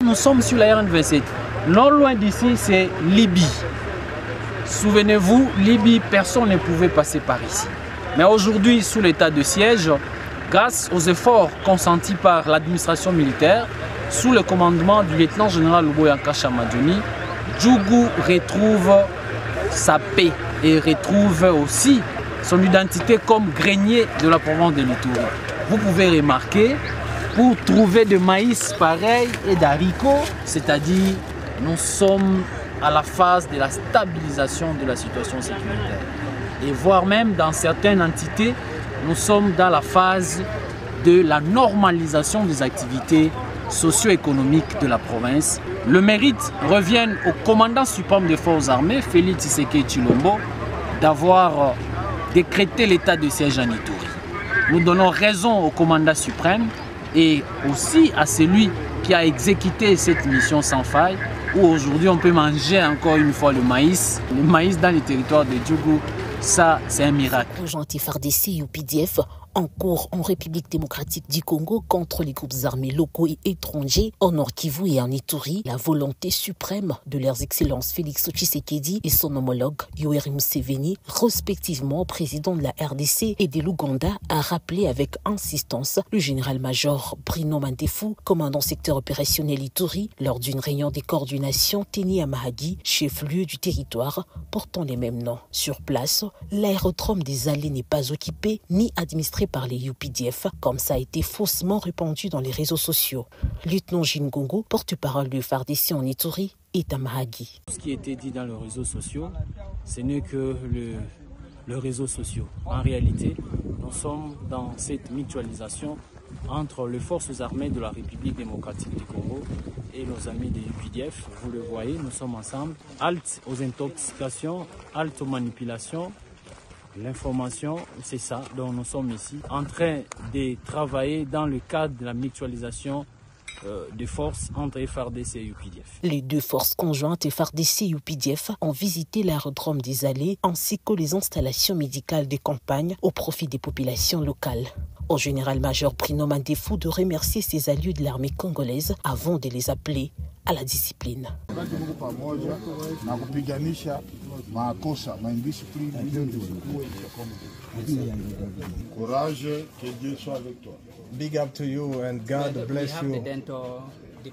Nous sommes sur la RN27. Non loin d'ici, c'est Libye. Souvenez-vous, Libye, personne ne pouvait passer par ici. Mais aujourd'hui, sous l'état de siège, grâce aux efforts consentis par l'administration militaire, sous le commandement du lieutenant-général Luboyanka Chamadjouni, Djougou retrouve sa paix et retrouve aussi son identité comme grenier de la province de l'Ituri. Vous pouvez remarquer, pour trouver de maïs pareil et d'haricots, c'est-à-dire nous sommes à la phase de la stabilisation de la situation sécuritaire. Et voire même dans certaines entités, nous sommes dans la phase de la normalisation des activités socio-économiques de la province. Le mérite revient au commandant suprême des forces armées, Félix Tshisekedi Tshilombo, d'avoir décrété l'état de siège en Ituri. Nous donnons raison au commandant suprême et aussi à celui qui a exécuté cette mission sans faille, où aujourd'hui on peut manger encore une fois le maïs dans les territoires de Djougou. Ça, c'est un miracle. Gentil FARDC et UPDF en cours en République démocratique du Congo contre les groupes armés locaux et étrangers au Nord Kivu et en Ituri. La volonté suprême de leurs excellences Félix Tshisekedi et son homologue Yoweri Museveni, respectivement président de la RDC et de l'Ouganda, a rappelé avec insistance le général-major Bruno Mandefou, commandant secteur opérationnel Ituri, lors d'une réunion des coordinations tenue à Mahagi, chef-lieu du territoire portant les mêmes noms. Sur place, l'aérodrome des Allées n'est pas occupé ni administré par les UPDF, comme ça a été faussement répandu dans les réseaux sociaux. Lieutenant Jingongo, porte-parole du FARDC en Ituri, est à Mahagi. Ce qui a été dit dans les réseaux sociaux, ce n'est que le réseau social. En réalité, nous sommes dans cette mutualisation entre les forces armées de la République démocratique du Congo et nos amis des UPDF. Vous le voyez, nous sommes ensemble. Halte aux intoxications, halte aux manipulations. L'information, c'est ça dont nous sommes ici, en train de travailler dans le cadre de la mutualisation des forces entre FARDC et UPDF. Les deux forces conjointes FARDC et UPDF ont visité l'aérodrome des Allées ainsi que les installations médicales de campagne au profit des populations locales. Au général-major Bruno Mandefou de remercier ses alliés de l'armée congolaise avant de les appeler à la discipline. Courage, que Dieu soit avec toi. Big up to you and God bless you.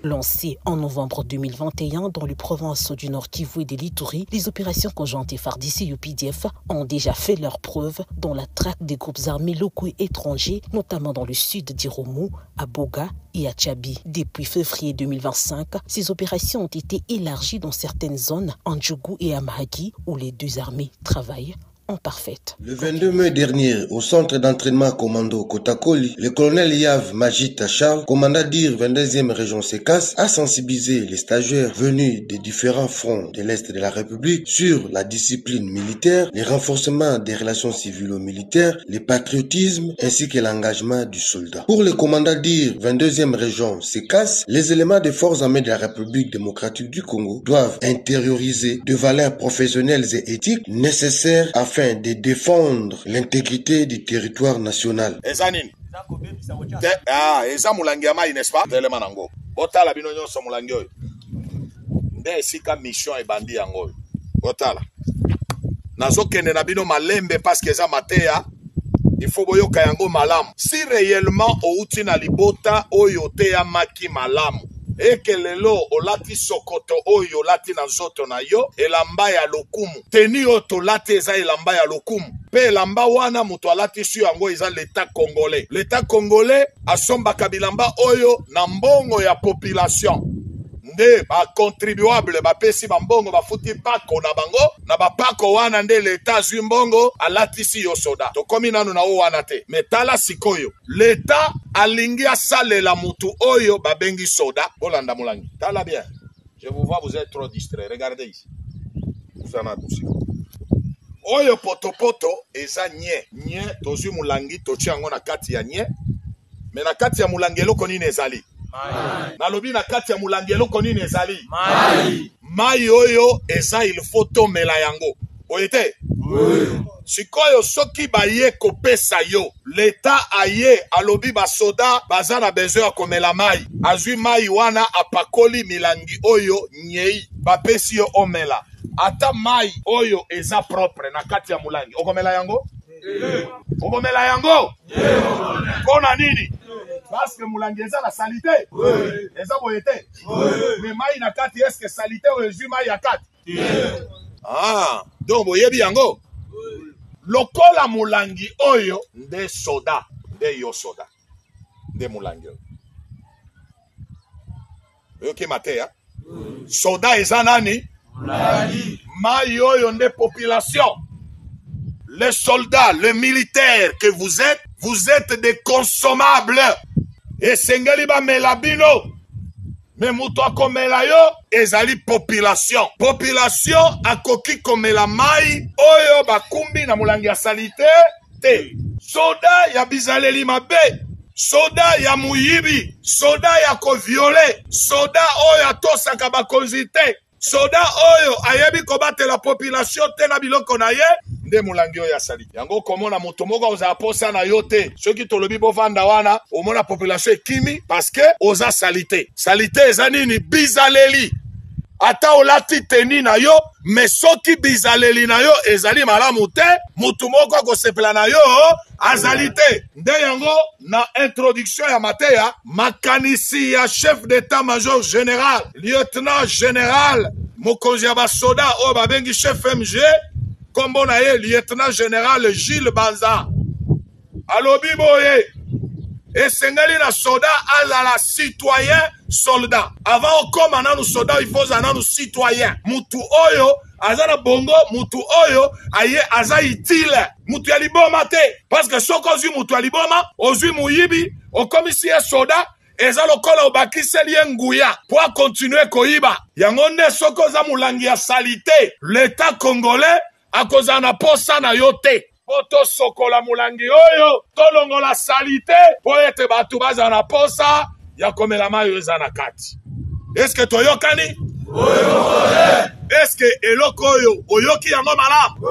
Lancé en novembre 2021 dans les provinces du Nord Kivu et de l'Ituri, les opérations conjointes FARDC et UPDF ont déjà fait leurs preuves dans la traque des groupes armés locaux et étrangers, notamment dans le sud d'Irumu, à Boga et à Tchabi. Depuis février 2025, ces opérations ont été élargies dans certaines zones, en Djougou et à Mahagi, où les deux armées travaillent en parfaite. Le 22 mai dernier, au centre d'entraînement commando Kotakoli, le colonel Yav Majid Charles, commandant d'IR 22e région Sekas, a sensibilisé les stagiaires venus des différents fronts de l'Est de la République sur la discipline militaire, le renforcement des relations civilo-militaires, le patriotisme ainsi que l'engagement du soldat. Pour le commandant d'IR 22e région Sekas, les éléments des forces armées de la République démocratique du Congo doivent intérioriser de valeurs professionnelles et éthiques nécessaires afin de défendre l'intégrité du territoire national. Eza mulangi ya mai, n'est-ce pas? Telema nango. Botala bino nyonso mulangi oyo. Nde esika mission ebandi yango. Botala. Nazokende na bino malembe parce que eza mateya. Il faut boyoka yango malamu. Si réellement outi na libota oyo te ya maki malamu. Eke lelo olati sokoto oyo lati na nzoto na yo elamba ya lokumu teni oto lati eza elamba ya lokumu pe elamba wana muto alati su yango eza l'état congolais asombaka bilamba oyo na mbongo ya population nde ba contribuable ba pesi mbongo ba futi pako na bango na ba pako wana nde l'état zwi mbongo alati si yo soda to komi nanu na o wana te metala sikoyo l'état alingi asalela mutu oyo babengi soda bolanda mulangi tala bien je vous vois vous êtes trop distrait regardez ici sana douci oyo potopoto eza nye tozwi mulangi tochi yango na kati ya nye mais na kati ya mulangi eloko nini ezali nalobi na kati ya mulangi eloko nini ezali mai oyo eza il faut tomela yango oyete Sikoyo soki baye kopesa yo. L'État aye alobi basoda baza na besoin ya komela mai. Azwi mai wana apakoli milangi oyo nyei. Bapesi yo omela. Ata mai oyo eza propre na kati ya mulangi. Okomela yango? Okomela yango? Kona nini? Parce que mulangi eza la salite. Eza boyete. Mais mai na kati eske salite ou ezwi mai ya kati? Ah, donc boyebi yango? Lokola mulangi oyo nde soda, nde yo soda, nde mulangi oyo. Oyo ke mate ya? Soda eza nani? Mulangi. Mai oyo nde population. Les soldats, les militaires que vous êtes des consommables. Et sengeli ba melabino. Mais muto akomela yo ezali population. Population akoki komela mai oyo bakumbi na mulangi ya salite te. Soda ya bizaleli mabe, soda ya muyibi, soda ya koviole, soda oyo atosaka bakonzi te, soda oyo ayebi kobate la population te na biloko na ye. Nde mulangi oyo ya salite. Yango komona moto moko oza posa na yo te. Soki tolobi bovanda wana, omona population ekimi parce que oza salite. Salite eza nini? Bizaleli. Ata olati teni na yo, mais soki bizaleli na yo ezali malamu te, moto moko akosepela na yo azali te. Nde yango na introduction ya mateya, makanisi ya chef d'état-major général, lieutenant général, mokonzi ya basoda oyo babengi chef MG, kombo na ye lieutenant général Gilles Banza. Alobi boye, esengeli na soda azala citoyen soldat. Avant okoma nanu soda, il faut nanu citoyen. Mutu oyo azana bongo, mutu oyo aye aza itile. Mutu ya liboma te. Parce que soko ozwi mutu ya liboma, ozwi muyibi, okomisi ye soda, eza lokola obakiseli ye nguya po continuer koyiba. Yango nde soko oza mulangi ya salite, l'État congolais akoza na posa na yo te. Poto sokola mulangi oyo, tolongola salite, po ete batu baza na posa, ya komela mai eza na kati. Est-ce que toyokani? Est-ce que eloko oyo, oyoki yango malamu?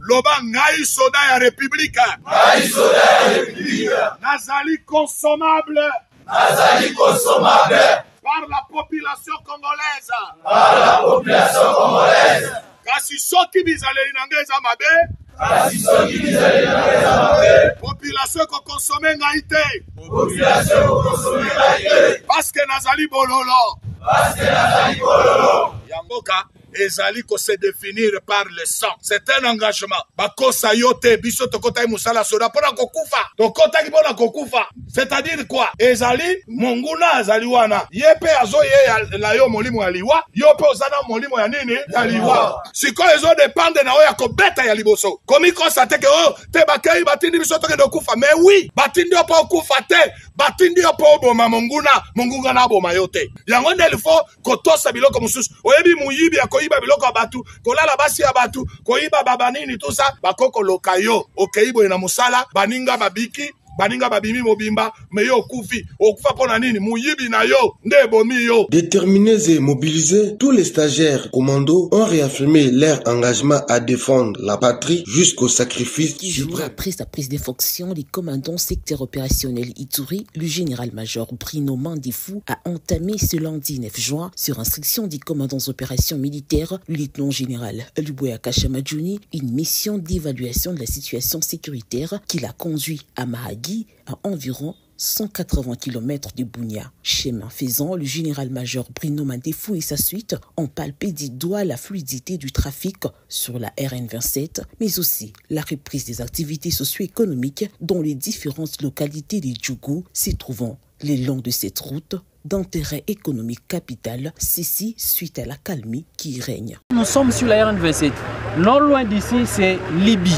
Loba ngai soda ya République. Ngai soda ya République. Nazali consommable. Nazali consommable. Par la population congolaise. Par la population congolaise. Kasi soki bizaleli nange eza mabe. Kasi soki bizaleli nange eza mabe. Population ko consommer ngai te. Population ko consommer ngai te. Parce que nazali bololo. Parce que nazali bololo. Yangoka ezali ko se définir par le sang. C'est un engagement. Bakosa yote biso tokota musala soda pona kokufa. Tokota ki pona kokufa. C'est-à-dire quoi? Ezali monguna azali wana. Yepe azo ye la yo molimo ya liwa. Yope ozana molimo ya nini? Ya liwa. Siko ezo dépendre na oya ko beta ya liboso. Komi constate que oh te bakei batindi biso toke do kufa. Mais oui, batindi opo kufa te. Batindi opo boma monguna na boma yote. Yango ndeli fo kotosa biloko mususu. Oyebi muyibi ya koyiba biloko batu, kolala basi ya batu, koyiba babanini tout ça, bakoko lokayo, okeibo ina musala, baninga babiki, baninga babimi mobimba, mais yo okufi pona nini, muyibi na yo, nde bomi yo. Déterminés et mobilisés, tous les stagiaires commandos ont réaffirmé leur engagement à défendre la patrie jusqu'au sacrifice. 10 jours après sa prise de fonction, les commandants secteur opérationnel Ituri, le général-major Bruno Mandifou a entamé ce lundi 9 juin, sur instruction des commandants opérations militaires, le lieutenant-général Luboya Kashamadjouni, une mission d'évaluation de la situation sécuritaire qui l'a conduit à Mahagi, à environ 180 km de Bunia. Chemin faisant, le général-major Bruno Mandifou et sa suite ont palpé du doigt la fluidité du trafic sur la RN27, mais aussi la reprise des activités socio-économiques dans les différentes localités de Djougou se trouvant le long de cette route d'intérêt économique capital, ceci suite à la calmie qui règne. Nous sommes sur la RN27. Non loin d'ici, c'est Libye.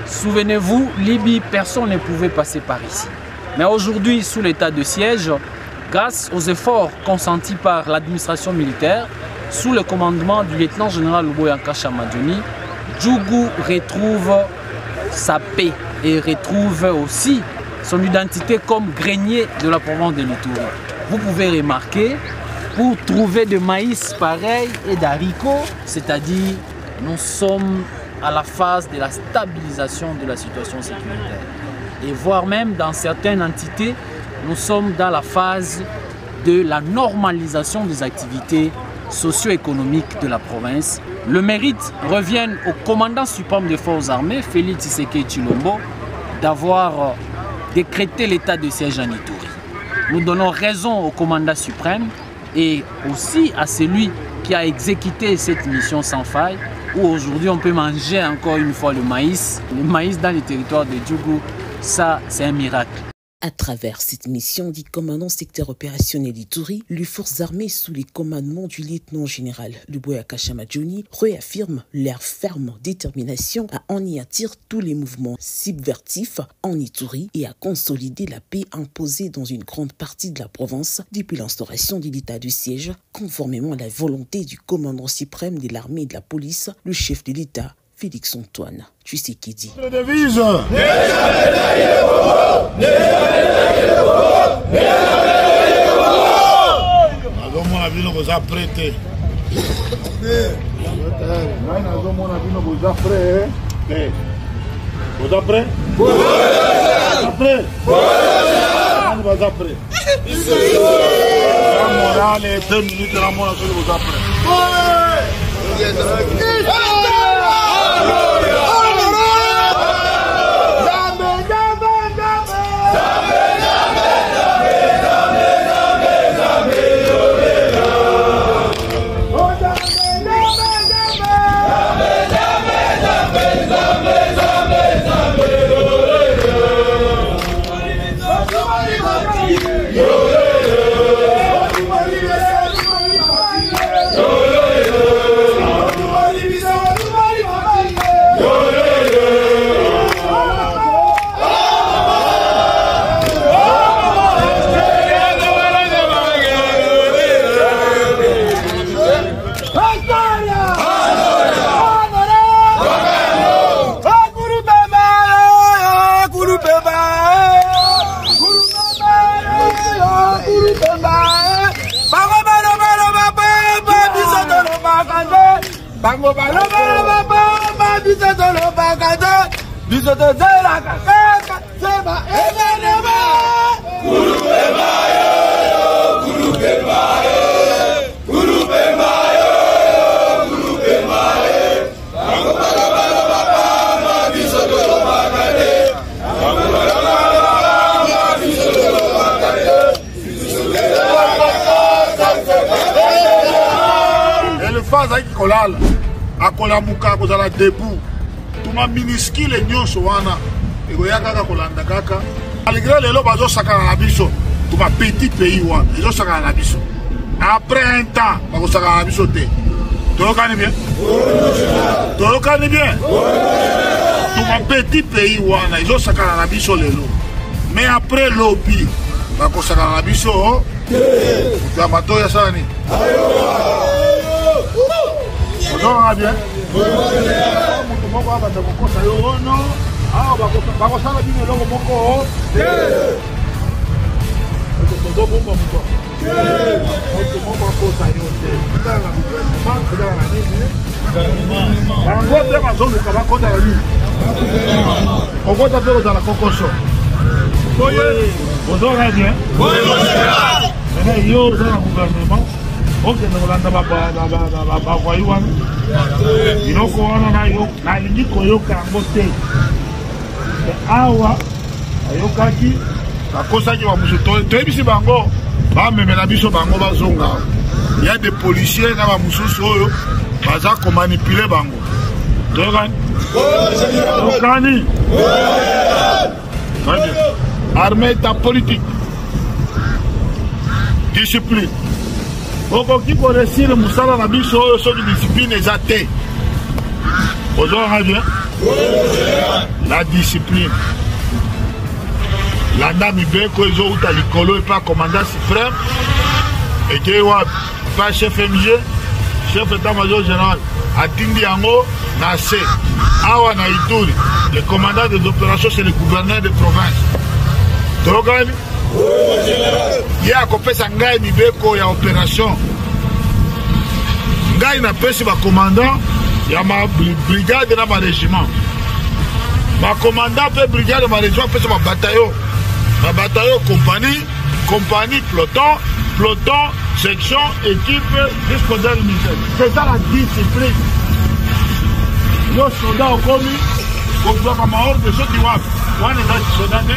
Souvenez-vous, Libye, personne ne pouvait passer par ici. Mais aujourd'hui, sous l'état de siège, grâce aux efforts consentis par l'administration militaire, sous le commandement du lieutenant-général Luboya Kashamadjouni, Djougou retrouve sa paix et retrouve aussi son identité comme grenier de la province de l'Ituri. Vous pouvez remarquer, pour trouver de maïs pareil et d'haricots, c'est-à-dire nous sommes à la phase de la stabilisation de la situation sécuritaire. Et voire même dans certaines entités, nous sommes dans la phase de la normalisation des activités socio-économiques de la province. Le mérite revient au commandant suprême des forces armées, Félix Tshisekedi Tshilombo, d'avoir décrété l'état de siège en Ituri. Nous donnons raison au commandant suprême et aussi à celui qui a exécuté cette mission sans faille, où aujourd'hui on peut manger encore une fois le maïs dans les territoires de Djougou. Ça, c'est un miracle. À travers cette mission du commandant secteur opérationnel Ituri, les forces armées sous les commandements du lieutenant-général Luboya Kashama Johnny réaffirment leur ferme détermination à anéantir tous les mouvements subversifs en Ituri et à consolider la paix imposée dans une grande partie de la province depuis l'instauration de l'état de siège, conformément à la volonté du commandant suprême de l'armée et de la police, le chef de l'État, Félix Antoine Tshisekedi. Devise. akolamuka kozala debout tuma minuscule nyonso wana ekoya kaka kolanda kaka malgré lelo bazosakana na biso tuma petit pays wana ezosakana na biso après un temps bakosakana na biso te toyokani bien tuma petit pays wana ezosakana na biso lelo mais après lobi bakosakana na biso ya matoya sani on bien. Ok, nous allons iloko wana nalingi koyoka yango te awa ayokaki akosaki bamusu toyebisi bango bamemela biso bango bazonga ya de policier na bamususu oyo baza komanipule bango toyokani armée ta politique discipline okoki koresire musala na biso oyo soki discipline eza te ozonga bien la discipline landa mibeko ezouta likolo epa commandant suprême ekei wapi pa chef MG chef état-major général atindi yango na se awa na Ituri le commandant des opérations c'est le gouverneur de province tokani ye akopesa ngai mibeko ya opération ngai napesi bacommandant ya mabrigade na marégiment bacommandant mpe brigade ya marégiment mpesa babataillon compagnie peloton section équipe jusqu'au dernier ministère. C'est ça la discipline. Yo soldat okomi kozwaka maordre soki wapi wana eza soda nde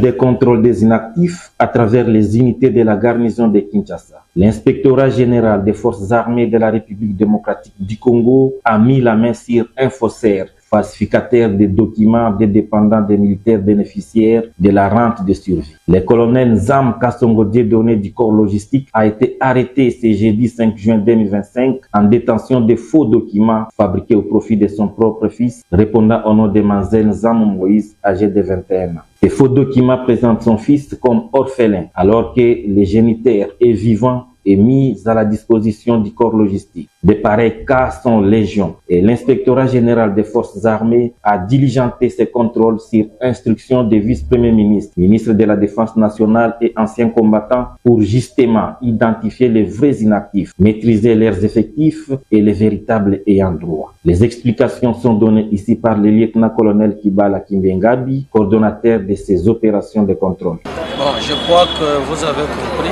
des contrôles des inactifs à travers les unités de la garnison de Kinshasa. L'inspectorat général des forces armées de la République démocratique du Congo a mis la main sur un faussaire, falsificateur des documents des dépendants des militaires bénéficiaires de la rente de survie. Le colonel Zam Kassongo Dieudonné du corps logistique a été arrêté ce jeudi 5 juin 2025 en détention de faux documents fabriqués au profit de son propre fils, répondant au nom de Manzel Zam Moïse, âgé de 21 ans. Ces faux documents présentent son fils comme orphelin, alors que le géniteur est vivant et mis à la disposition du corps logistique. De pareils cas sont légion et l'inspectorat général des forces armées a diligenté ses contrôles sur instruction des vice-premiers ministres, ministres de la Défense nationale et anciens combattants pour justement identifier les vrais inactifs, maîtriser leurs effectifs et les véritables ayants droit. Les explications sont données ici par le lieutenant-colonel Kibala Kimbengabi, coordonnateur de ces opérations de contrôle. Bon, je crois que vous avez compris.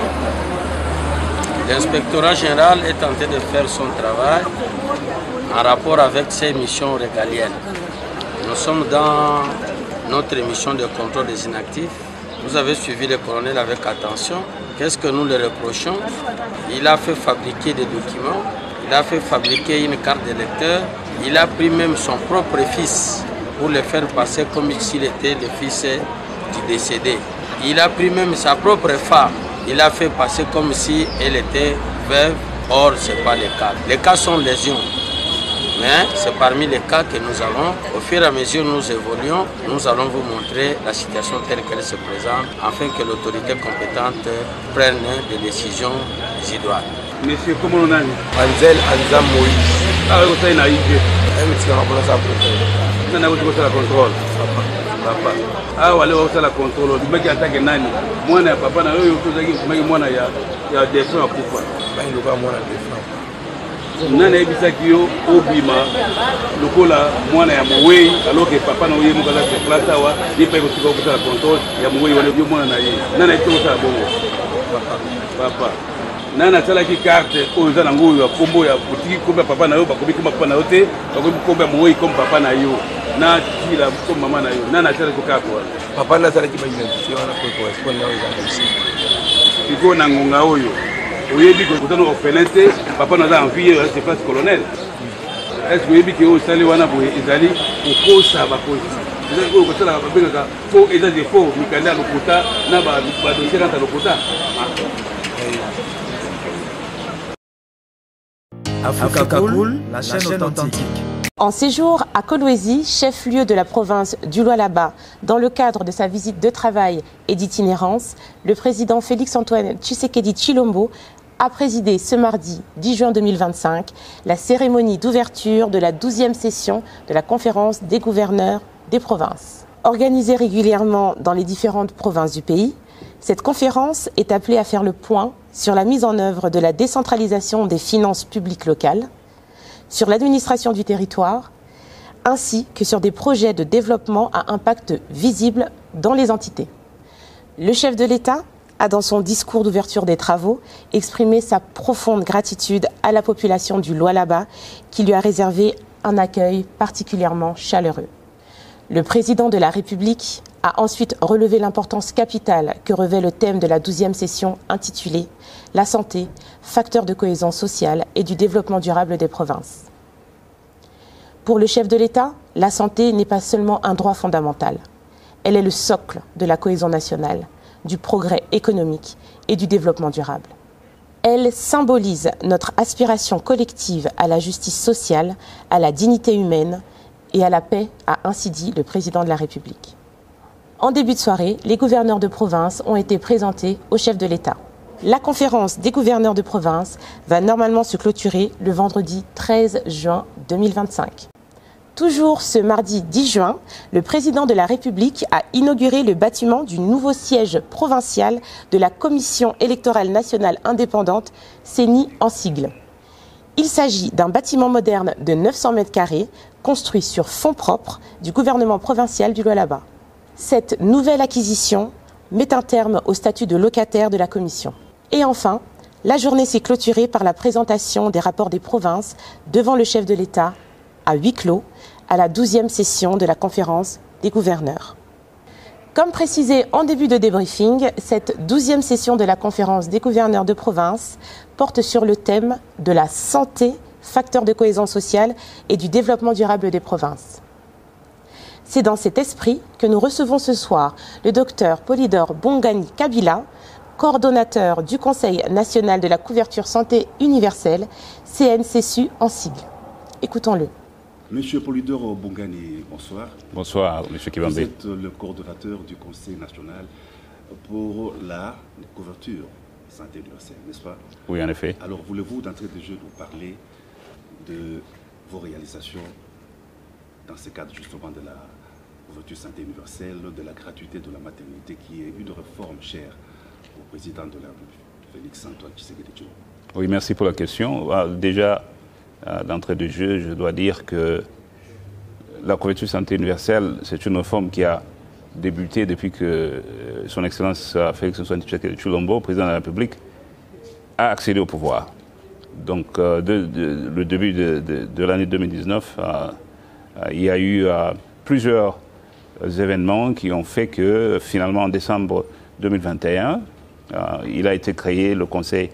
L'inspectorat général est tenté de faire son travail en rapport avec ses missions régaliennes. Nous sommes dans notre mission de contrôle des inactifs. Vous avez suivi le colonel avec attention. Qu'est-ce que nous lui reprochons? Il a fait fabriquer des documents, il a fait fabriquer une carte d'électeur, il a pris même son propre fils pour le faire passer comme s'il était le fils du décédé. Il a pris même sa propre femme. Il a fait passer comme si elle était veuve, or ce n'est pas le cas. Les cas sont légion, mais c'est parmi les cas que nous avons. Au fur et à mesure où nous évoluons, nous allons vous montrer la situation telle qu'elle se présente, afin que l'autorité compétente prenne des décisions idoines. Monsieur, comment on a dit Manzel Anzam Moïse. Ah, vous savez, naïve. On a eu la contrôle. Papa. Ah, wale wa la contrôle. Du mec attaque nani. Mwana ya papa na yo tozaki meki mwana ya défunt akufa. Ba iluka mwana défunt. Nana ebisaki yo obima lokola mwana ya Mowei alors que papa na yo muka za se place awa yepa ko tika ko la contrôle ya Mowei wale yo mwana na ye. Nana itoko sa bongo. Papa. Nana salaki carte oza na ngoyo ya kombo ya boutique komba papa na yo bakobi komba papa na yo te bakobi komba Mowei comme papa na yo. Na tila comme maman na yo. Nana salaki carte wa. Papa na salaki ba identifié wana ko correspond na yo ici. Iko na ngonga oyo. Oyebi ko kutana orphelin te papa na za envie c'est place colonel. Est-ce que oyebi ke o sali wana boye ezali okosa bakosi. Ezali ko kotala ba bengaka faux état de faux mikanda lokota na ba dossier kanta lokota. Africa Cool, la chaîne authentique. En séjour à Kolwezi, chef-lieu de la province du Lualaba, dans le cadre de sa visite de travail et d'itinérance, le président Félix-Antoine Tshisekedi Tshilombo a présidé ce mardi 10 juin 2025 la cérémonie d'ouverture de la 12e session de la conférence des gouverneurs des provinces. Organisée régulièrement dans les différentes provinces du pays, cette conférence est appelée à faire le point sur la mise en œuvre de la décentralisation des finances publiques locales, sur l'administration du territoire, ainsi que sur des projets de développement à impact visible dans les entités. Le chef de l'État a, dans son discours d'ouverture des travaux, exprimé sa profonde gratitude à la population du Lualaba qui lui a réservé un accueil particulièrement chaleureux. Le président de la République a ensuite relevé l'importance capitale que revêt le thème de la 12e session intitulée « La santé, facteur de cohésion sociale et du développement durable des provinces ». Pour le chef de l'État, la santé n'est pas seulement un droit fondamental. Elle est le socle de la cohésion nationale, du progrès économique et du développement durable. Elle symbolise notre aspiration collective à la justice sociale, à la dignité humaine et à la paix, a ainsi dit le président de la République. En début de soirée, les gouverneurs de province ont été présentés au chef de l'État. La conférence des gouverneurs de province va normalement se clôturer le vendredi 13 juin 2025. Toujours ce mardi 10 juin, le président de la République a inauguré le bâtiment du nouveau siège provincial de la Commission électorale nationale indépendante, CENI en sigle. Il s'agit d'un bâtiment moderne de 900 mètres carrés, construit sur fonds propres du gouvernement provincial du Lualaba. Cette nouvelle acquisition met un terme au statut de locataire de la commission. Et enfin, la journée s'est clôturée par la présentation des rapports des provinces devant le chef de l'État à huis clos à la 12e session de la conférence des gouverneurs. Comme précisé en début de débriefing, cette 12e session de la conférence des gouverneurs de province porte sur le thème de la santé, facteur de cohésion sociale et du développement durable des provinces. C'est dans cet esprit que nous recevons ce soir le docteur Polydore Bongani Kabila, coordonnateur du Conseil national de la couverture santé universelle, CNCSU en sigle. Écoutons-le. Monsieur Polydore Bongani, bonsoir. Bonsoir, monsieur Kibambe. Vous êtes le coordonnateur du Conseil national pour la couverture santé universelle, n'est-ce pas? Oui, en effet. Alors, voulez-vous d'entrée de jeu nous parler de vos réalisations dans ce cadre justement de la couverture santé universelle, de la gratuité de la maternité, qui est une réforme chère au président de la République, Félix-Antoine Tshisekedi Tshilombo? Oui, merci pour la question. Déjà, d'entrée de jeu, je dois dire que la couverture santé universelle, c'est une réforme qui a débuté depuis que son Excellence Félix-Antoine Tshisekedi Tshilombo, président de la République, a accédé au pouvoir. Donc, le début de l'année 2019, il y a eu plusieurs événements qui ont fait que, finalement, en décembre 2021, il a été créé le Conseil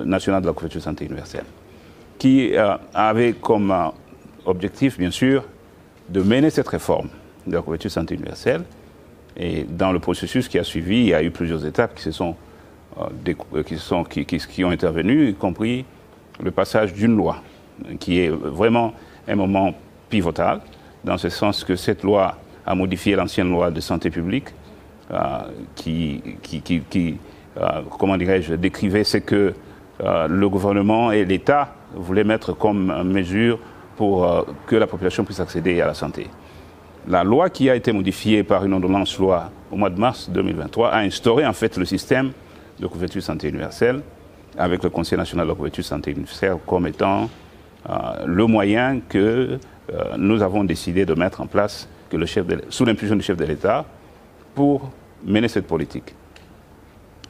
national de la couverture santé universelle, qui avait comme objectif, bien sûr, de mener cette réforme de la couverture santé universelle. Et dans le processus qui a suivi, il y a eu plusieurs étapes qui ont intervenu, y compris le passage d'une loi, qui est vraiment un moment pivotal, dans ce sens que cette loi a modifié l'ancienne loi de santé publique, comment dirais-je, décrivait ce que le gouvernement et l'État voulaient mettre comme mesure pour que la population puisse accéder à la santé. La loi qui a été modifiée par une ordonnance loi au mois de mars 2023 a instauré en fait le système de couverture santé universelle avec le Conseil national de la couverture santé universelle comme étant le moyen que nous avons décidé de mettre en place sous l'impulsion du chef de l'État pour mener cette politique.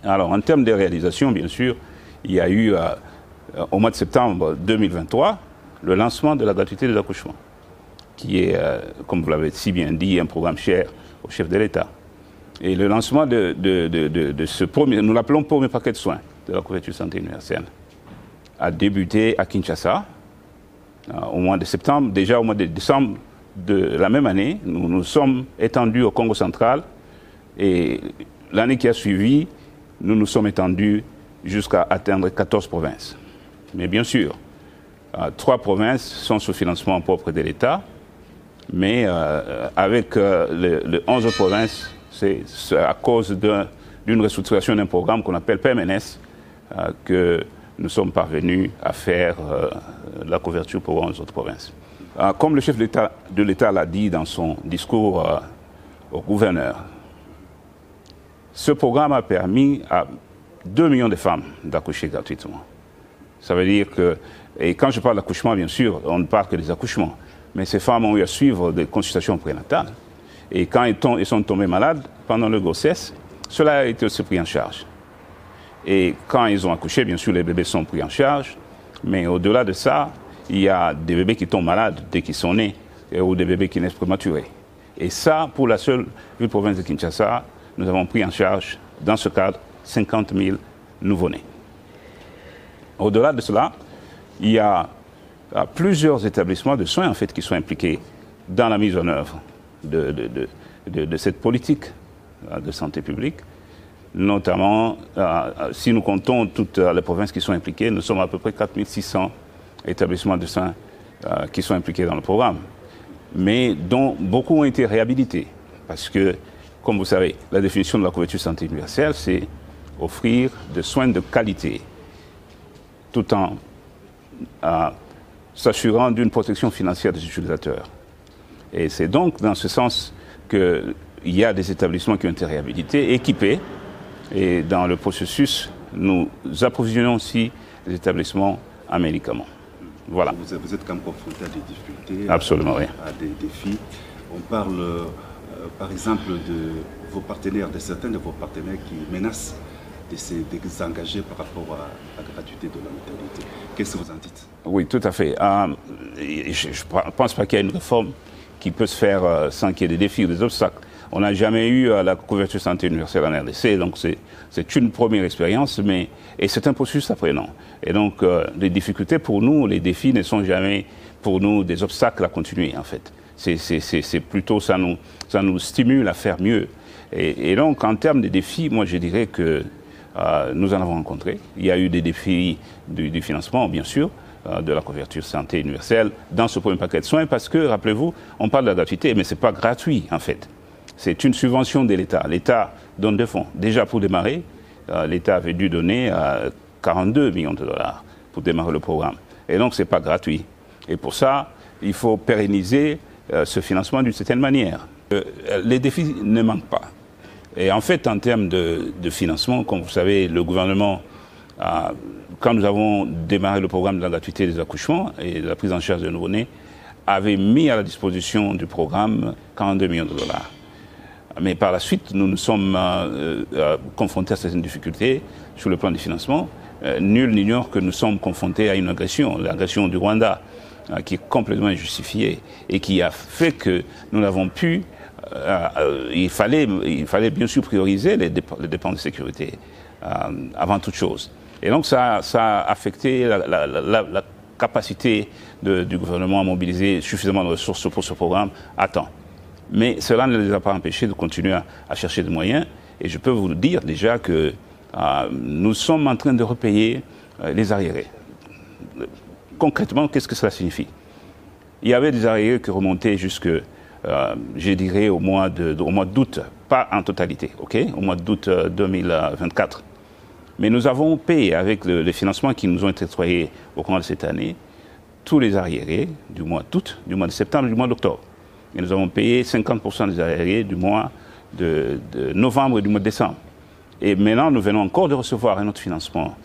Alors, en termes de réalisation, bien sûr, il y a eu, au mois de septembre 2023, le lancement de la gratuité de l'accouchement, qui est, comme vous l'avez si bien dit, un programme cher au chef de l'État. Et le lancement de ce premier, nous l'appelons premier paquet de soins de la couverture santé universelle, a débuté à Kinshasa au mois de septembre. Déjà au mois de décembre de la même année, nous nous sommes étendus au Congo central et l'année qui a suivi, nous nous sommes étendus jusqu'à atteindre 14 provinces. Mais bien sûr, 3 provinces sont sous financement propre de l'État, mais avec les 11 provinces, c'est à cause d'une restructuration d'un programme qu'on appelle PMNS que nous sommes parvenus à faire la couverture pour 11 autres provinces. Comme le chef de l'État l'a dit dans son discours au gouverneur, ce programme a permis à 2 millions de femmes d'accoucher gratuitement. Ça veut dire que, et quand je parle d'accouchement, bien sûr, on ne parle que des accouchements, mais ces femmes ont eu à suivre des consultations prénatales. Et quand elles sont tombées malades pendant leur grossesse, cela a été aussi pris en charge. Et quand ils ont accouché, bien sûr, les bébés sont pris en charge, mais au-delà de ça, il y a des bébés qui tombent malades dès qu'ils sont nés, ou des bébés qui naissent prématurés. Et ça, pour la seule province de Kinshasa, nous avons pris en charge, dans ce cadre, 50 000 nouveau-nés. Au-delà de cela, il y a plusieurs établissements de soins en fait, qui sont impliqués dans la mise en œuvre de cette politique de santé publique. Notamment, si nous comptons toutes les provinces qui sont impliquées, nous sommes à peu près 4 600 établissements de soins qui sont impliqués dans le programme, mais dont beaucoup ont été réhabilités. Parce que, comme vous savez, la définition de la couverture santé universelle, c'est offrir des soins de qualité, tout en s'assurant d'une protection financière des utilisateurs. Et c'est donc dans ce sens qu'il y a des établissements qui ont été réhabilités, équipés, et dans le processus, nous approvisionnons aussi les établissements un médicament. Voilà. Vous êtes quand même confronté à des difficultés, absolument, oui. À des défis. On parle, par exemple, de vos partenaires, de certains de vos partenaires qui menacent de s'engager par rapport à la gratuité de la maternité. Qu'est-ce que vous en dites? Oui, tout à fait. Je ne pense pas qu'il y ait une réforme qui peut se faire sans qu'il y ait des défis ou des obstacles. On n'a jamais eu la couverture santé universelle en RDC, donc c'est une première expérience, et c'est un processus apprenant. Et donc, les difficultés pour nous, les défis ne sont jamais pour nous des obstacles à continuer, en fait. C'est plutôt, ça nous stimule à faire mieux. Et donc, en termes de défis, moi, je dirais que nous en avons rencontré. Il y a eu des défis du financement, bien sûr, de la couverture santé universelle dans ce premier paquet de soins, parce que, rappelez-vous, on parle de la gratuité, mais ce n'est pas gratuit, en fait. C'est une subvention de l'État. L'État donne des fonds. Déjà, pour démarrer, l'État avait dû donner 42 millions de dollars pour démarrer le programme. Et donc, ce n'est pas gratuit. Et pour ça, il faut pérenniser ce financement d'une certaine manière. Les défis ne manquent pas. Et en fait, en termes de financement, comme vous savez, le gouvernement, quand nous avons démarré le programme de la gratuité des accouchements et de la prise en charge des nouveau-nés, avait mis à la disposition du programme 42 millions de dollars. Mais par la suite, nous nous sommes confrontés à certaines difficultés sur le plan du financement. Nul n'ignore que nous sommes confrontés à une agression, l'agression du Rwanda, qui est complètement injustifiée et qui a fait que nous n'avons pu... il fallait bien sûr prioriser les dépenses de sécurité avant toute chose. Et donc ça a affecté la capacité du gouvernement à mobiliser suffisamment de ressources pour ce programme à temps. Mais cela ne les a pas empêchés de continuer à chercher des moyens. Et je peux vous dire déjà que nous sommes en train de repayer les arriérés. Concrètement, qu'est-ce que cela signifie? Il y avait des arriérés qui remontaient jusque, je dirais, au mois d'août, pas en totalité, au mois d'août 2024. Mais nous avons payé, avec les financements qui nous ont été octroyés au cours de cette année, tous les arriérés du mois d'août, du mois de septembre et du mois d'octobre. Et nous avons payé 50% des arriérés du mois de novembre et du mois de décembre. Et maintenant, nous venons encore de recevoir un autre financement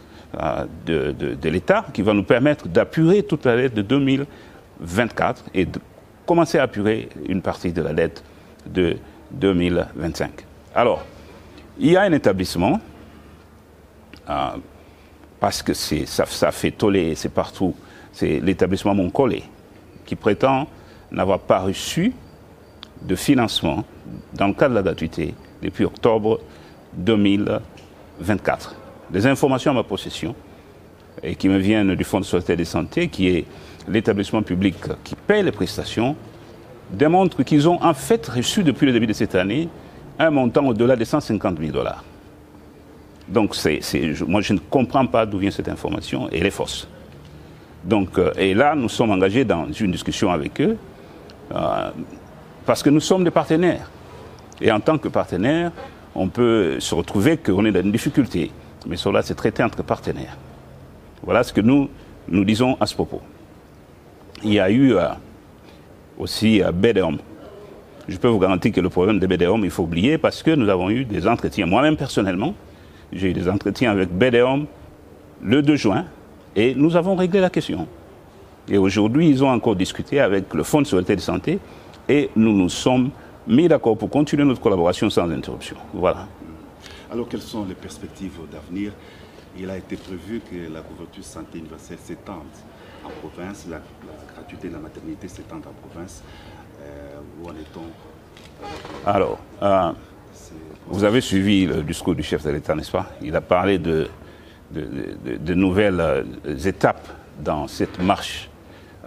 de l'État qui va nous permettre d'apurer toute la dette de 2024 et de commencer à apurer une partie de la dette de 2025. Alors, il y a un établissement, parce que ça fait toller, c'est partout, c'est l'établissement Moncole, qui prétend n'avoir pas reçu de financement dans le cadre de la gratuité depuis octobre 2024. Des informations à ma possession et qui me viennent du Fonds de solidarité de santé, qui est l'établissement public qui paie les prestations, démontrent qu'ils ont en fait reçu depuis le début de cette année un montant au-delà de 150 000 $. Donc moi je ne comprends pas d'où vient cette information et elle est fausse. Donc, et là nous sommes engagés dans une discussion avec eux parce que nous sommes des partenaires. Et en tant que partenaires, on peut se retrouver qu'on est dans une difficulté. Mais cela, c'est traité entre partenaires. Voilà ce que nous disons à ce propos. Il y a eu aussi BDOM. Je peux vous garantir que le problème de BDOM, il faut oublier parce que nous avons eu des entretiens. Moi-même, personnellement, j'ai eu des entretiens avec BDOM le 2 juin et nous avons réglé la question. Et aujourd'hui, ils ont encore discuté avec le Fonds de solidarité de santé et nous nous sommes mis d'accord pour continuer notre collaboration sans interruption. Voilà. Alors, quelles sont les perspectives d'avenir? Il a été prévu que la couverture santé universelle s'étende en province, la gratuité de la maternité s'étende en province. Où en est-on? Alors, vous avez suivi le discours du chef de l'État, n'est-ce pas? Il a parlé de nouvelles étapes dans cette marche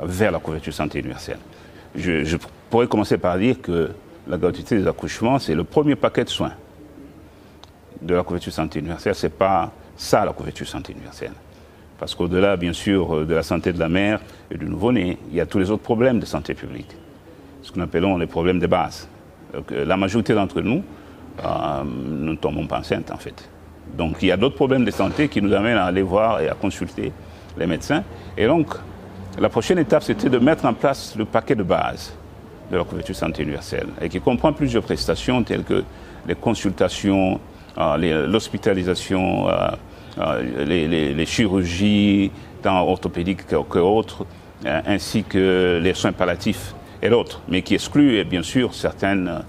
vers la couverture santé universelle. Je pourrais commencer par dire que la gratuité des accouchements, c'est le premier paquet de soins de la couverture santé universelle. Ce n'est pas ça la couverture santé universelle. Parce qu'au-delà, bien sûr, de la santé de la mère et du nouveau-né, il y a tous les autres problèmes de santé publique. Ce que nous appelons les problèmes de base. Donc, la majorité d'entre nous, nous ne tombons pas enceintes, en fait. Donc, il y a d'autres problèmes de santé qui nous amènent à aller voir et à consulter les médecins. Et donc, la prochaine étape, c'était de mettre en place le paquet de base de la couverture santé universelle et qui comprend plusieurs prestations telles que les consultations, l'hospitalisation, les chirurgies tant orthopédiques qu'autres, ainsi que les soins palliatifs et d'autres, mais qui exclut bien sûr certaines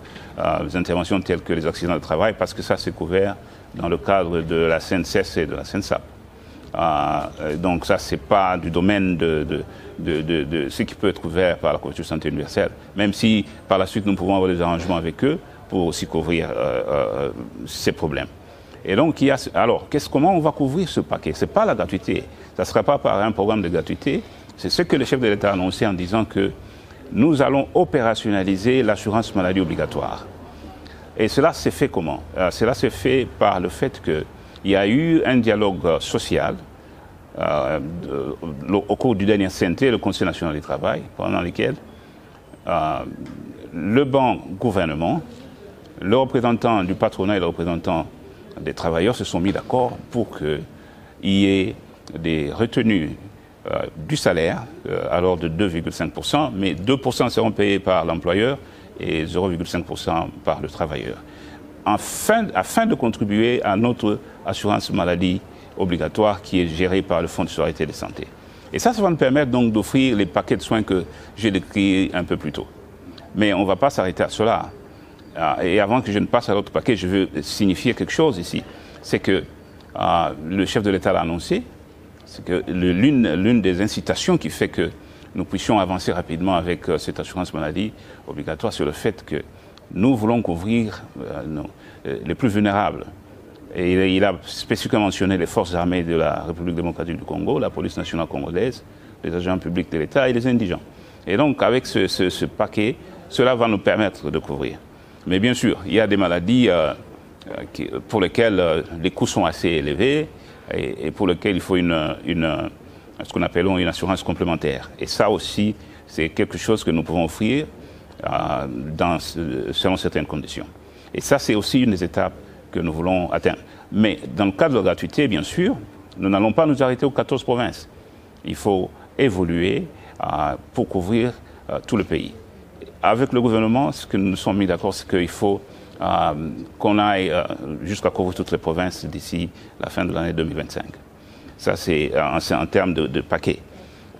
interventions telles que les accidents de travail, parce que ça c'est couvert dans le cadre de la CNSS et de la CNSAP. Donc ça c'est pas du domaine de ce qui peut être couvert par la couverture santé universelle, même si par la suite nous pouvons avoir des arrangements avec eux pour aussi couvrir ces problèmes. Et donc, comment on va couvrir ce paquet? Ce n'est pas la gratuité. Ça ne sera pas par un programme de gratuité. C'est ce que le chef de l'État a annoncé en disant que nous allons opérationnaliser l'assurance maladie obligatoire. Et cela s'est fait comment? Cela s'est fait par le fait qu'il y a eu un dialogue social au cours du dernier CNT, le Conseil national du travail, pendant lequel le banc gouvernement, le représentant du patronat et le représentant des travailleurs se sont mis d'accord pour qu'il y ait des retenues du salaire à l'ordre de 2,5%, mais 2% seront payés par l'employeur et 0,5% par le travailleur, afin de contribuer à notre assurance maladie obligatoire qui est gérée par le Fonds de solidarité de santé. Et ça va nous permettre donc d'offrir les paquets de soins que j'ai décrits un peu plus tôt. Mais on ne va pas s'arrêter à cela. Et avant que je ne passe à l'autre paquet, je veux signifier quelque chose ici. C'est que le chef de l'État l'a annoncé, c'est que l'une des incitations qui fait que nous puissions avancer rapidement avec cette assurance maladie obligatoire, c'est le fait que nous voulons couvrir les plus vulnérables. Et il a spécifiquement mentionné les forces armées de la République démocratique du Congo, la police nationale congolaise, les agents publics de l'État et les indigents. Et donc avec ce paquet, cela va nous permettre de couvrir. Mais bien sûr, il y a des maladies pour lesquelles les coûts sont assez élevés et pour lesquelles il faut ce qu'on appelle une assurance complémentaire. Et ça aussi, c'est quelque chose que nous pouvons offrir selon certaines conditions. Et ça, c'est aussi une des étapes que nous voulons atteindre. Mais dans le cadre de la gratuité, bien sûr, nous n'allons pas nous arrêter aux 14 provinces. Il faut évoluer pour couvrir tout le pays. Avec le gouvernement, ce que nous nous sommes mis d'accord, c'est qu'il faut qu'on aille jusqu'à couvrir toutes les provinces d'ici la fin de l'année 2025. Ça, c'est en termes de paquet.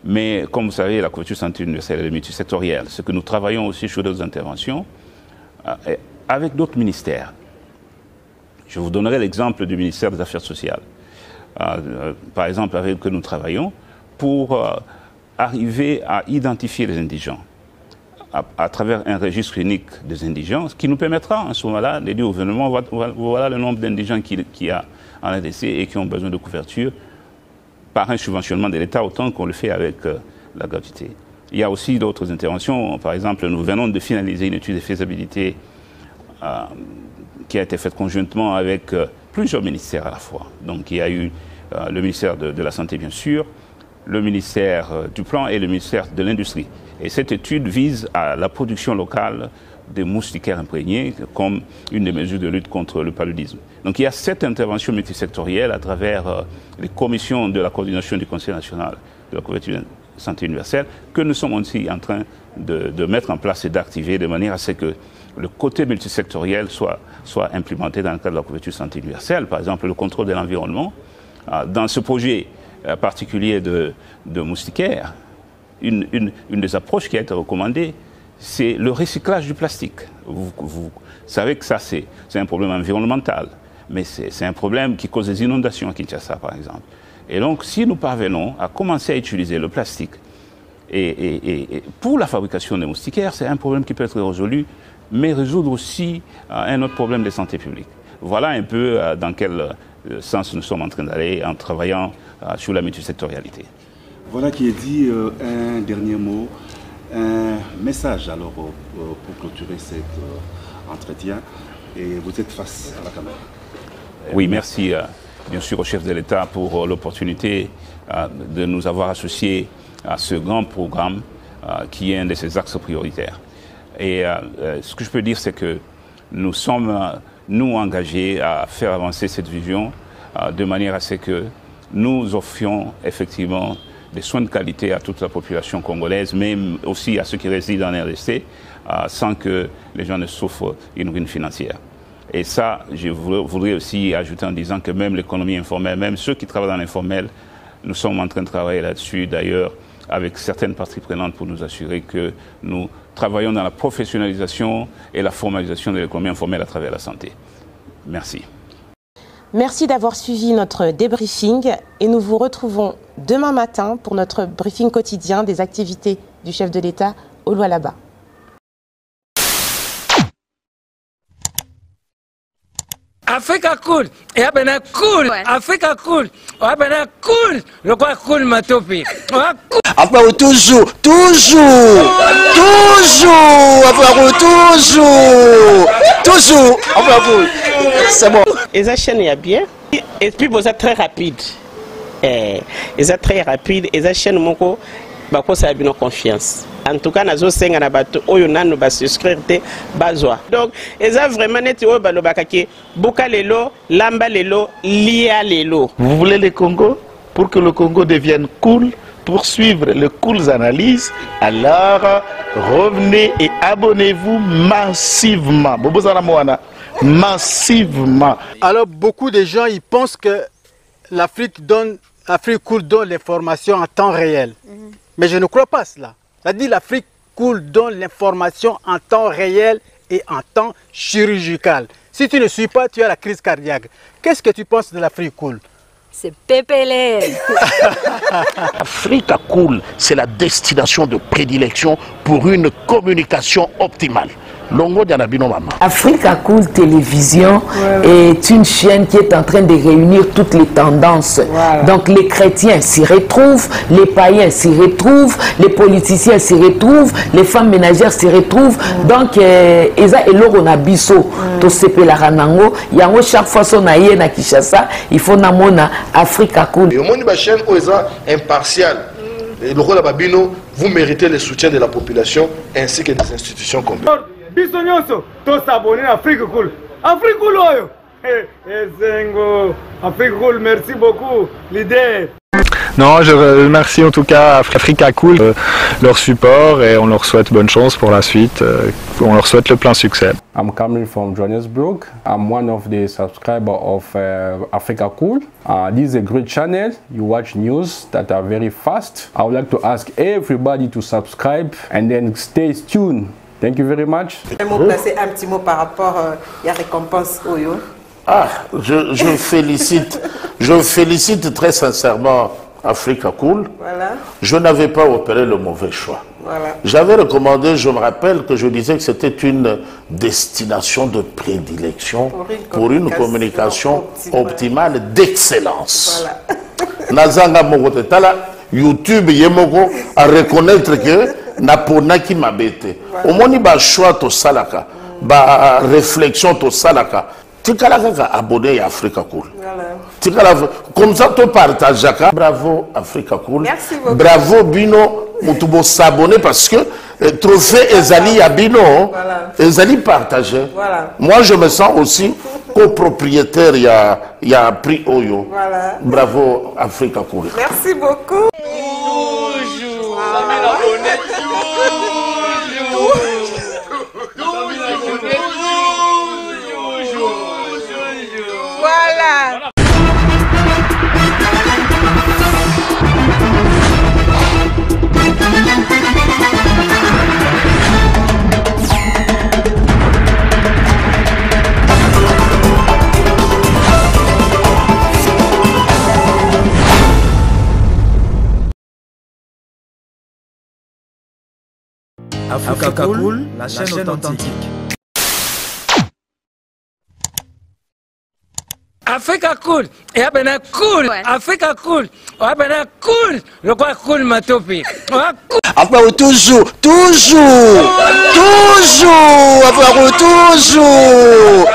Mais comme vous savez, la couverture santé universelle est multisectorielle. Ce que nous travaillons aussi sur d'autres interventions avec d'autres ministères. Je vous donnerai l'exemple du ministère des Affaires sociales. Par exemple, avec lequel nous travaillons pour arriver à identifier les indigents à travers un registre unique des indigents, ce qui nous permettra en ce moment-là de dire au gouvernement voilà le nombre d'indigents qu'il y a en RDC et qui ont besoin de couverture par un subventionnement de l'État autant qu'on le fait avec la gratuité. Il y a aussi d'autres interventions. Par exemple, nous venons de finaliser une étude de faisabilité qui a été faite conjointement avec plusieurs ministères à la fois. Donc il y a eu le ministère de la Santé, bien sûr, le ministère du Plan et le ministère de l'Industrie. Et cette étude vise à la production locale des moustiquaires imprégnés comme une des mesures de lutte contre le paludisme. Donc il y a cette intervention multisectorielle à travers les commissions de la coordination du Conseil national de la couverture santé universelle que nous sommes aussi en train de mettre en place et d'activer de manière à ce que le côté multisectoriel soit implémenté dans le cadre de la couverture santé universelle. Par exemple, le contrôle de l'environnement. Dans ce projet particulier de moustiquaires, une des approches qui a été recommandée, c'est le recyclage du plastique. Vous savez que ça, c'est un problème environnemental, mais c'est un problème qui cause des inondations à Kinshasa, par exemple. Et donc, si nous parvenons à commencer à utiliser le plastique et pour la fabrication des moustiquaires, c'est un problème qui peut être résolu, mais résoudre aussi un autre problème de santé publique. Voilà un peu dans quel sens nous sommes en train d'aller en travaillant sur la multisectorialité. Voilà qui est dit. Un dernier mot, un message alors pour clôturer cet entretien. Et vous êtes face à la caméra. Oui, merci bien sûr au chef de l'État pour l'opportunité de nous avoir associés à ce grand programme qui est un de ses axes prioritaires. Et ce que je peux dire, c'est que nous sommes, nous, engagés à faire avancer cette vision de manière à ce que nous offrions effectivement des soins de qualité à toute la population congolaise, mais aussi à ceux qui résident en RDC, sans que les gens ne souffrent une ruine financière. Et ça, je voudrais aussi ajouter en disant que même l'économie informelle, même ceux qui travaillent dans l'informel, Nous sommes en train de travailler là-dessus, d'ailleurs, avec certaines parties prenantes pour nous assurer que nous travaillons dans la professionnalisation et la formalisation de l'économie informelle à travers la santé. Merci. Merci d'avoir suivi notre débriefing et nous vous retrouvons demain matin pour notre briefing quotidien des activités du chef de l'État au Lualaba. Africa cool, et abena cool, Africa cool, abena cool, le quoi cool matopi. Après toujours, après toujours, c'est bon. Et ça chaîne est bien, et puis vous êtes très rapide. Et ça très rapide, et ça chaîne mon co, bah quoi ça a bien confiance. En tout cas, nous avons na bato oyo nanu ba souscrire te bazwa. Donc, eza vraiment neti oyo balobakaki buka lelo, lamba lelo, lia lelo. Vous voulez le Congo? Pour que le Congo devienne cool, pour suivre les cool analyses, alors revenez et abonnez-vous massivement. Massivement. Alors, beaucoup de gens ils pensent que l'Afrique cool donne l'information en temps réel. Mais je ne crois pas cela. C'est-à-dire l'Afrique cool donne l'information en temps réel et en temps chirurgical. Si tu ne suis pas, tu as la crise cardiaque. Qu'est-ce que tu penses de l'Afrique cool? C'est PPL. Africa Cool, c'est la destination de prédilection pour une communication optimale. Longo Dianabino Mama. Africa Cool Télévision est une chaîne qui est en train de réunir toutes les tendances. Donc les chrétiens s'y retrouvent, les païens s'y retrouvent, les politiciens s'y retrouvent, les femmes ménagères s'y retrouvent. Donc Eza Eloro Nabiso, to sepe la ranango, yango chaque fois son aïe na Kinshasa, il faut namona Africa Cool. Et au monde de la chaîne Oza impartial. Et le rôle de Babino, vous méritez le soutien de la population ainsi que des institutions complètes. Bisognoso, tous s'abonner à Afrique Cool. Afrique Cool, oyo. Zengo, Afrique Cool, merci beaucoup, leader. Non, je remercie en tout cas Africa Cool, leur support et on leur souhaite bonne chance pour la suite. On leur souhaite le plein succès. I'm coming from Johannesburg. I'm one of the subscribers of Africa Cool. This is a great channel. You watch news that are very fast. I would like to ask everybody to subscribe and then stay tuned. Thank you very much. Placer un petit mot par rapport à la récompense Oyo. Je félicite très sincèrement Africa Cool. Voilà. Je n'avais pas opéré le mauvais choix. Voilà. J'avais recommandé, je me rappelle que je disais que c'était une destination de prédilection pour une communication optimale d'excellence. Nazanga Mogotala, YouTube Yemoko a reconnaître que Naponaki Mabete. Au moins, il y a choix to salaka, ba réflexion to salaka. Tu as abonné à Africa Cool. Comme ça, tu partages. Bravo Africa Cool. Merci beaucoup. Bravo Bino. Tu dois s'abonner parce que trophée Ezali à Bino, Ezali partagé. Moi, je me sens aussi copropriétaire. Il y a prix Oyo. Bravo Africa Cool. Merci beaucoup. Voilà. Africa Cool, la chaîne authentique. Africa cool, et abena cool, Africa cool, abena cool, le quoi cool matopi. Après toujours, après toujours,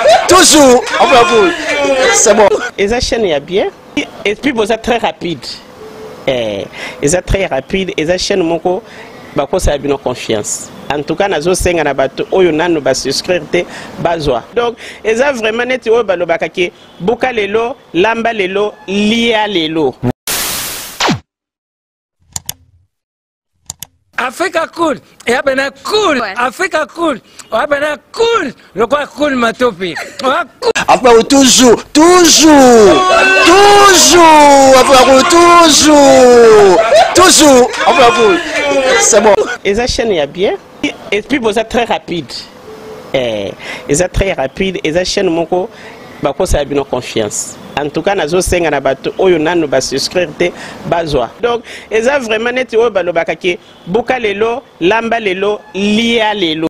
c'est bon. Et ça chaîne est bien, et puis vous êtes très rapide. Et ça très rapide, et ça chaîne mon co, bah quoi ça a bien confiance. En tout cas, nous avons na bato oyo nanu ba souscrire te bazwa. Donc, eza vraiment neti oyo balobakaki buka lelo, lamba lelo, lia lelo. Africa cool, et abena cool, Africa cool, abena cool, le quoi cool matopi. Après toujours, toujours c'est bon. Et ça chaîne est bien et puis vous êtes très rapide et ça très rapide et ça chaîne moko bako ça a bien confiance. En tout cas nazo senga na bato oyo nanu ba souscrire te bazwa. Donc et ça vraiment net oyo balobaka ke buka lelo lamba lelo lia lelo.